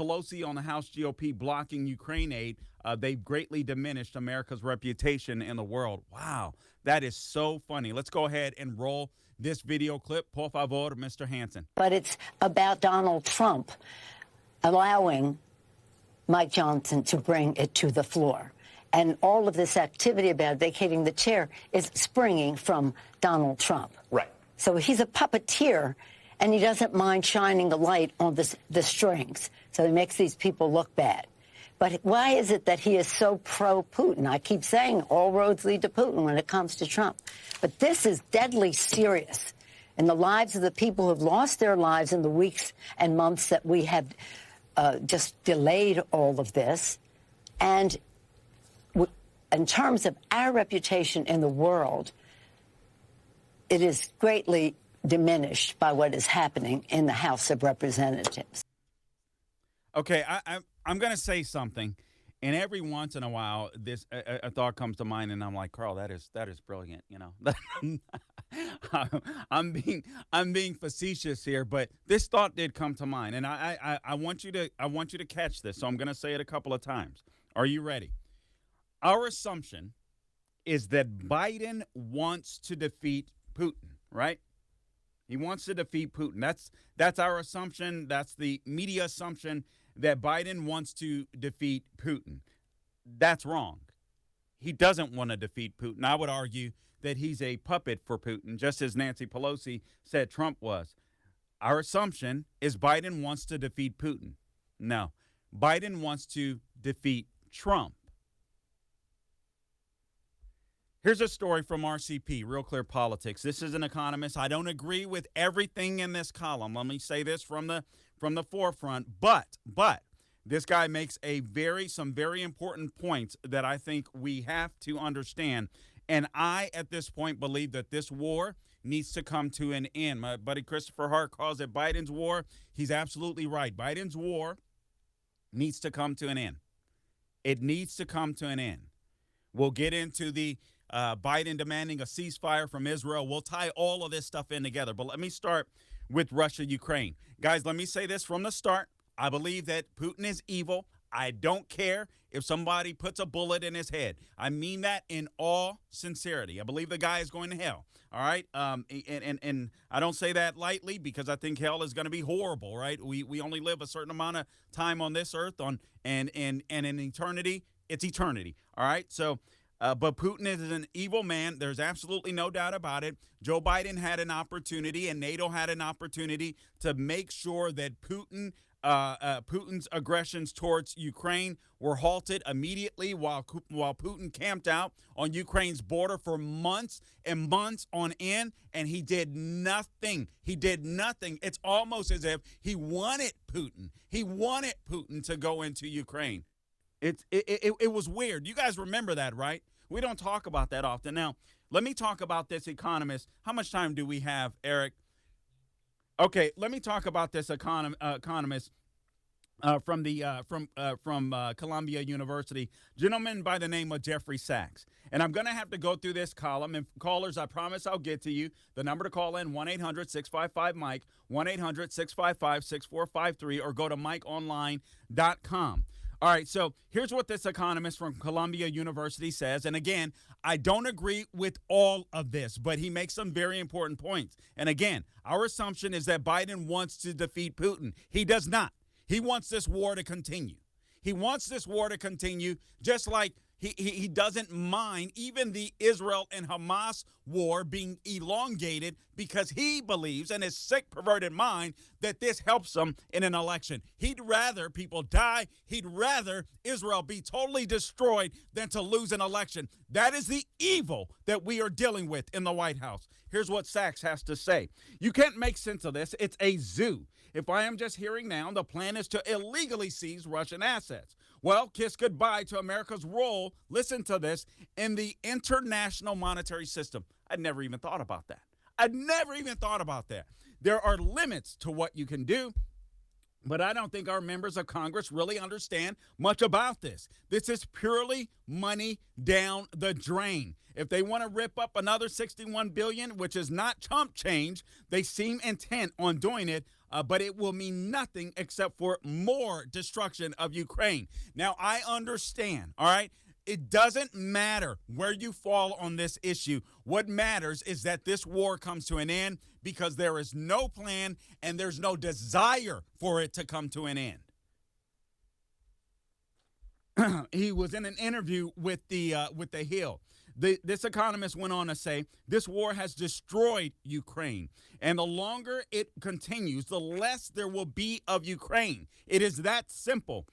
Pelosi on the House GOP blocking Ukraine aid, they've greatly diminished America's reputation in the world. Wow, that is so funny. Let's go ahead and roll this video clip. Por favor, Mr. Hansen. But it's about Donald Trump allowing Mike Johnson to bring it to the floor. And all of this activity about vacating the chair is springing from Donald Trump. Right. So he's a puppeteer, and he doesn't mind shining the light on the strings. So he makes these people look bad. But why is it that he is so pro-Putin? I keep saying all roads lead to Putin when it comes to Trump. But this is deadly serious in the lives of the people who have lost their lives in the weeks and months that we have just delayed all of this. And in terms of our reputation in the world, it is greatly diminished by what is happening in the House of Representatives. Okay, I'm going to say something, and every once in a while, this a thought comes to mind, and I'm like, Carl, that is brilliant. You know, I'm being facetious here, but this thought did come to mind, and I want you to catch this. So I'm going to say it a couple of times. Are you ready? Our assumption is that Biden wants to defeat Putin, right? He wants to defeat Putin. That's our assumption. That's the media assumption, that Biden wants to defeat Putin. That's wrong. He doesn't want to defeat Putin. I would argue that he's a puppet for Putin, just as Nancy Pelosi said Trump was. Our assumption is Biden wants to defeat Putin. No, Biden wants to defeat Trump. Here's a story from RCP, Real Clear Politics. This is an economist. I don't agree with everything in this column. Let me say this from the forefront. But this guy makes some very important points that I think we have to understand. And I, at this point, believe that this war needs to come to an end. My buddy Christopher Hart calls it Biden's war. He's absolutely right. Biden's war needs to come to an end. It needs to come to an end. We'll get into the Biden demanding a ceasefire from Israel. We'll tie all of this stuff in together. But let me start with Russia, Ukraine. Guys, let me say this from the start. I believe that Putin is evil. I don't care if somebody puts a bullet in his head. I mean that in all sincerity. I believe the guy is going to hell. All right. And I don't say that lightly, because I think hell is going to be horrible. Right. We only live a certain amount of time on this earth and in eternity. It's eternity. All right. So. But Putin is an evil man. There's absolutely no doubt about it. Joe Biden had an opportunity, and NATO had an opportunity to make sure that Putin's aggressions towards Ukraine were halted immediately while Putin camped out on Ukraine's border for months and months on end, and he did nothing. He did nothing. It's almost as if he wanted Putin. He wanted Putin to go into Ukraine. It was weird. You guys remember that, right? We don't talk about that often. Now, let me talk about this economist. How much time do we have, Eric? Okay, let me talk about this economist from Columbia University, gentleman by the name of Jeffrey Sachs. And I'm going to have to go through this column. And callers, I promise I'll get to you. The number to call in, 1-800-655-MIKE, 1-800-655-6453, or go to MikeOnline.com. All right, so here's what this economist from Columbia University says. And again, I don't agree with all of this, but he makes some very important points. And again, our assumption is that Biden wants to defeat Putin. He does not. He wants this war to continue. He wants this war to continue, just like he doesn't mind even the Israel and Hamas war being elongated, because he believes in his sick, perverted mind that this helps him in an election. He'd rather people die. He'd rather Israel be totally destroyed than to lose an election. That is the evil that we are dealing with in the White House. Here's what Sachs has to say. You can't make sense of this. It's a zoo. If I am just hearing now, the plan is to illegally seize Russian assets. Well, kiss goodbye to America's role, listen to this, in the international monetary system. I'd never even thought about that. There are limits to what you can do. But I don't think our members of Congress really understand much about this. This is purely money down the drain. If they want to rip up another $61 billion, which is not chump change, they seem intent on doing it, but it will mean nothing except for more destruction of Ukraine. Now, I understand, all right? It doesn't matter where you fall on this issue. What matters is that this war comes to an end because there is no plan and there's no desire for it to come to an end. He was in an interview with the Hill. This economist went on to say, this war has destroyed Ukraine, and the longer it continues, the less there will be of Ukraine. It is that simple.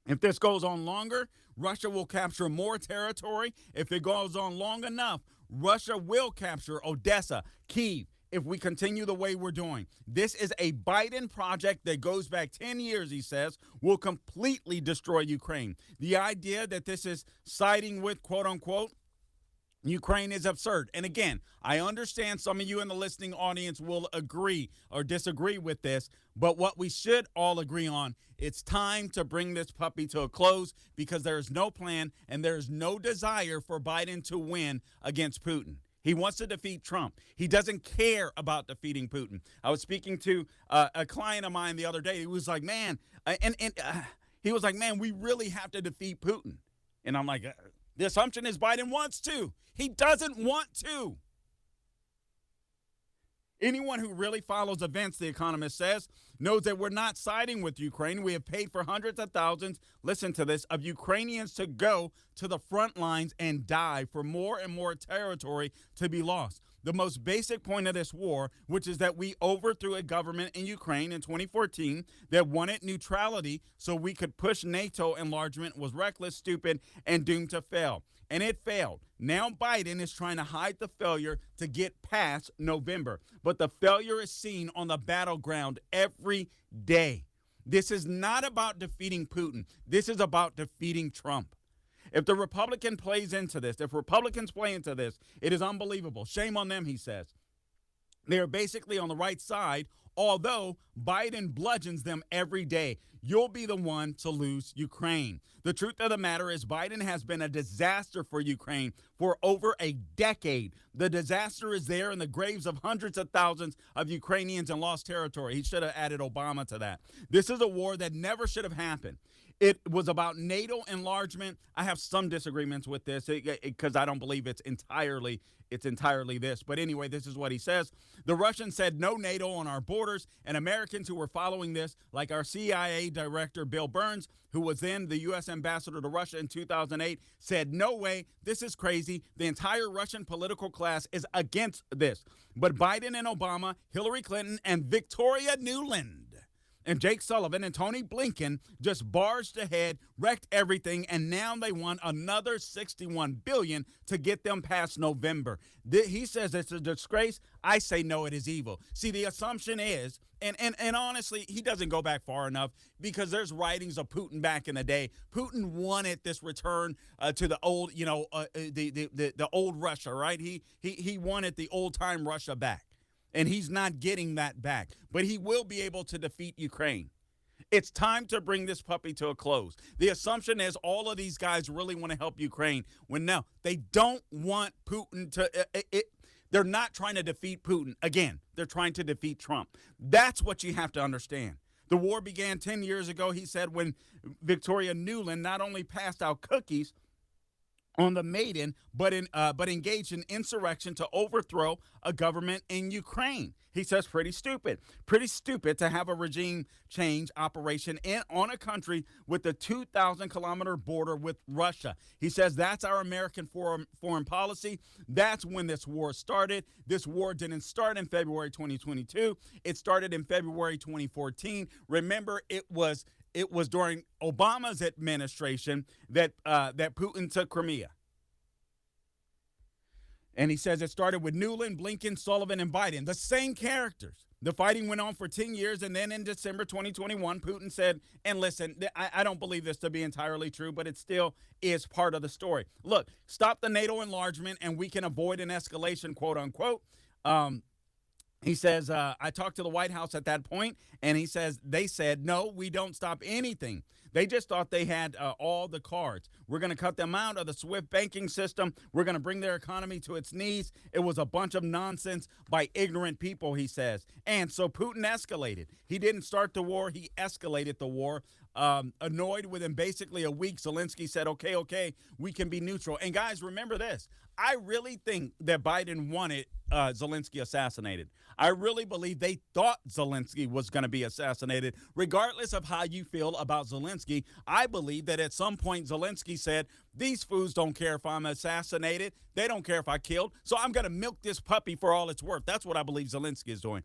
If this goes on longer, Russia will capture more territory. If it goes on long enough, Russia will capture Odessa, Kyiv, if we continue the way we're doing. This is a Biden project that goes back 10 years, he says, will completely destroy Ukraine. The idea that this is siding with, quote unquote, Ukraine is absurd. And again, I understand some of you in the listening audience will agree or disagree with this, but what we should all agree on, it's time to bring this puppy to a close because there is no plan and there is no desire for Biden to win against Putin. He wants to defeat Trump. He doesn't care about defeating Putin. I was speaking to a client of mine the other day. He was like, man, he was like, man, we really have to defeat Putin. And I'm like, the assumption is Biden wants to. He doesn't want to. Anyone who really follows events, the economist says, knows that we're not siding with Ukraine. We have paid for hundreds of thousands, listen to this, of Ukrainians to go to the front lines and die for more and more territory to be lost. The most basic point of this war, which is that we overthrew a government in Ukraine in 2014 that wanted neutrality so we could push NATO enlargement, was reckless, stupid, and doomed to fail. And it failed. Now Biden is trying to hide the failure to get past November. But the failure is seen on the battleground every day. This is not about defeating Putin. This is about defeating Trump. If the Republican plays into this, if Republicans play into this, it is unbelievable. Shame on them, he says. They are basically on the right side, although Biden bludgeons them every day. You'll be the one to lose Ukraine. The truth of the matter is Biden has been a disaster for Ukraine for over a decade. The disaster is there in the graves of hundreds of thousands of Ukrainians in lost territory. He should have added Obama to that. This is a war that never should have happened. It was about NATO enlargement. I have some disagreements with this because I don't believe it's entirely this. But anyway, this is what he says. The Russians said no NATO on our borders, and Americans who were following this, like our CIA director, Bill Burns, who was then the U.S. ambassador to Russia in 2008, said, no way, this is crazy. The entire Russian political class is against this. But Biden and Obama, Hillary Clinton, and Victoria Nuland and Jake Sullivan and Tony Blinken just barged ahead, wrecked everything, and now they want another $61 billion to get them past November. He says it's a disgrace. I say no, it is evil. See, the assumption is, and honestly, he doesn't go back far enough because there's writings of Putin back in the day. Putin wanted this return to the old, the old Russia, right? He wanted the old time Russia back. And he's not getting that back. But he will be able to defeat Ukraine. It's time to bring this puppy to a close. The assumption is all of these guys really want to help Ukraine. When no, they don't want Putin to... they're not trying to defeat Putin. Again, they're trying to defeat Trump. That's what you have to understand. The war began 10 years ago, he said, when Victoria Nuland not only passed out cookies on the maiden, but engaged in insurrection to overthrow a government in Ukraine. He says pretty stupid to have a regime change operation on a country with a 2,000-kilometer border with Russia. He says that's our American foreign policy. That's when this war started. This war didn't start in February 2022. It started in February 2014. Remember, it was during Obama's administration that Putin took Crimea. And he says it started with Nuland, Blinken, Sullivan, and Biden, the same characters. The fighting went on for 10 years, and then in December 2021, Putin said, and listen, I don't believe this to be entirely true, but it still is part of the story. Look, stop the NATO enlargement, and we can avoid an escalation, quote unquote. He says, I talked to the White House at that point, and he says, they said, no, we don't stop anything. They just thought they had all the cards. We're going to cut them out of the SWIFT banking system. We're going to bring their economy to its knees. It was a bunch of nonsense by ignorant people, he says. And so Putin escalated. He didn't start the war. He escalated the war. Annoyed within basically a week, Zelensky said, okay, we can be neutral. And guys, remember this. I really think that Biden wanted Zelensky assassinated. I really believe they thought Zelensky was going to be assassinated. Regardless of how you feel about Zelensky, I believe that at some point Zelensky said, these fools don't care if I'm assassinated. They don't care if I killed. So I'm going to milk this puppy for all it's worth. That's what I believe Zelensky is doing.